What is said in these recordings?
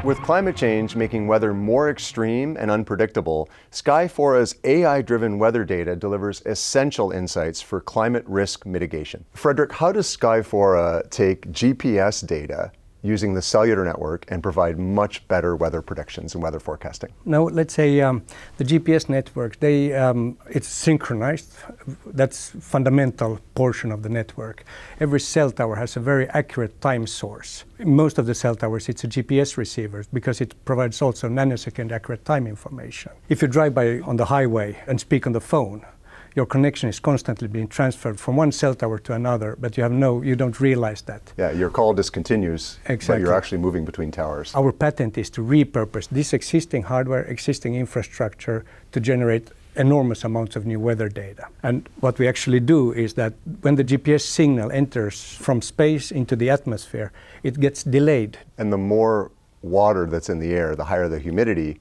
With climate change making weather more extreme and unpredictable, Skyfora's AI-driven weather data delivers essential insights for climate risk mitigation. Fredrik, how does Skyfora take GPS data using the cellular network and provide much better weather predictions and weather forecasting? Now, let's say the GPS network, it's synchronized. That's fundamental portion of the network. Every cell tower has a very accurate time source. In most of the cell towers, it's a GPS receiver because it provides also nanosecond accurate time information. If you drive by on the highway and speak on the phone, your connection is constantly being transferred from one cell tower to another, but you don't realize that. Yeah, your call discontinues, exactly. But you're actually moving between towers. Our patent is to repurpose this existing hardware, existing infrastructure to generate enormous amounts of new weather data. And what we actually do is that when the GPS signal enters from space into the atmosphere, it gets delayed. And the more water that's in the air, the higher the humidity,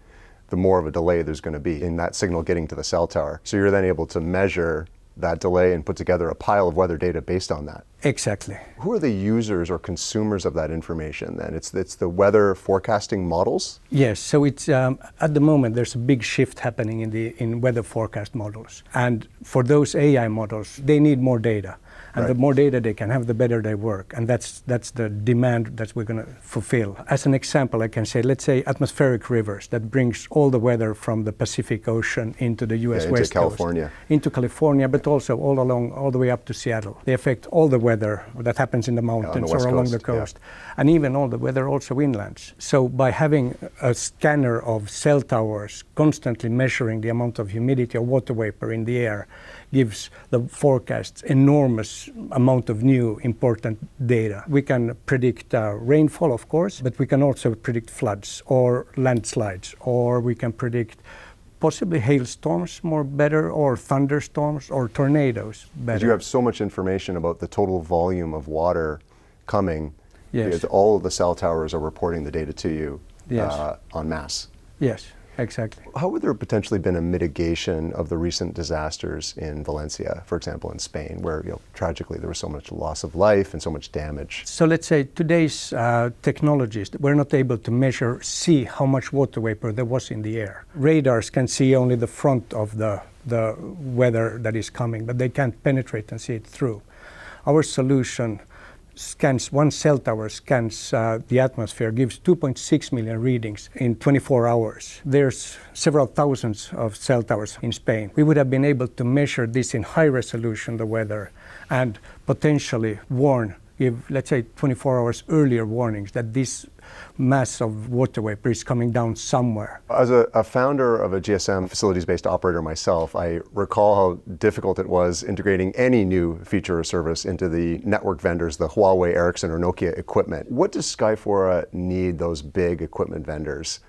the more of a delay there's going to be in that signal getting to the cell tower. So you're then able to measure that delay and put together a pile of weather data based on that. Exactly. Who are the users or consumers of that information then? It's the weather forecasting models? Yes, so it's at the moment there's a big shift happening in weather forecast models. And for those AI models, they need more data. And right. The more data they can have, the better they work. And that's the demand that we're going to fulfill. As an example, I can say, let's say atmospheric rivers that brings all the weather from the Pacific Ocean into the US into West California. Coast. Into California, but also all the way up to Seattle. They affect all the weather that happens in the mountains or along the coast. Yeah. And even all the weather also inlands. So by having a scanner of cell towers constantly measuring the amount of humidity or water vapor in the air gives the forecasts enormous amount of new important data. We can predict rainfall, of course, but we can also predict floods or landslides, or we can predict possibly hailstorms more better, or thunderstorms or tornadoes better. Because you have so much information about the total volume of water coming, yes. Because all of the cell towers are reporting the data to you yes. En masse. Yes. Exactly. How would there potentially been a mitigation of the recent disasters in Valencia, for example, in Spain, where tragically there was so much loss of life and so much damage? So let's say today's technologies, we're not able to see how much water vapor there was in the air. Radars can see only the front of the weather that is coming, but they can't penetrate and see it through. Our solution one cell tower scans the atmosphere, gives 2.6 million readings in 24 hours. There's several thousands of cell towers in Spain. We would have been able to measure this in high resolution, the weather, and potentially give, let's say, 24 hours earlier warnings that this mass of water vapor is coming down somewhere. As a founder of a GSM facilities-based operator myself, I recall how difficult it was integrating any new feature or service into the network vendors, the Huawei, Ericsson, or Nokia equipment. What does Skyfora need those big equipment vendors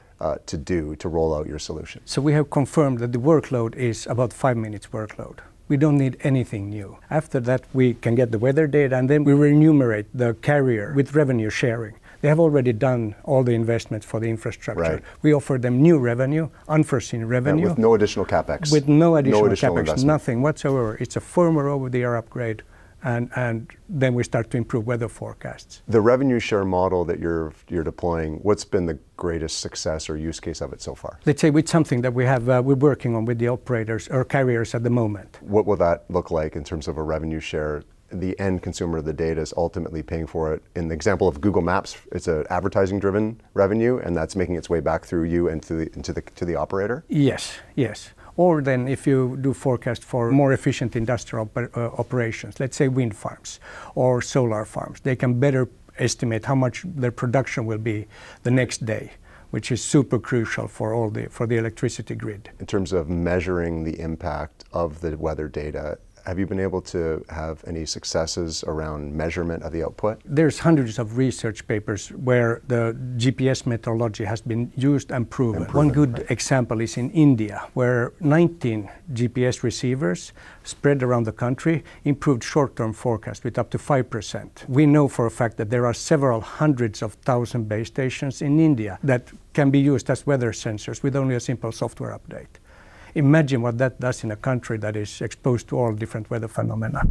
to do to roll out your solution? So we have confirmed that the workload is about 5 minutes workload. We don't need anything new. After that, we can get the weather data, and then we remunerate the carrier with revenue sharing. They have already done all the investments for the infrastructure. Right. We offer them new revenue, unforeseen revenue. And with no additional capex. With no additional capex, investment. Nothing whatsoever. It's a firmware over-the-air upgrade, and then we start to improve weather forecasts. The revenue share model that you're deploying, what's been the greatest success or use case of it so far? Let's say with something that we're working on with the operators or carriers at the moment. What will that look like in terms of a revenue share? The end consumer of the data is ultimately paying for it. In the example of Google Maps, it's an advertising-driven revenue, and that's making its way back through you and to the operator? Yes. Or then if you do forecast for more efficient industrial operations, let's say wind farms or solar farms, they can better estimate how much their production will be the next day, which is super crucial for the electricity grid. In terms of measuring the impact of the weather data, have you been able to have any successes around measurement of the output? There's hundreds of research papers where the GPS methodology has been used and proven. One good example is in India, where 19 GPS receivers spread around the country improved short-term forecast with up to 5%. We know for a fact that there are several hundreds of thousand base stations in India that can be used as weather sensors with only a simple software update. Imagine what that does in a country that is exposed to all different weather phenomena.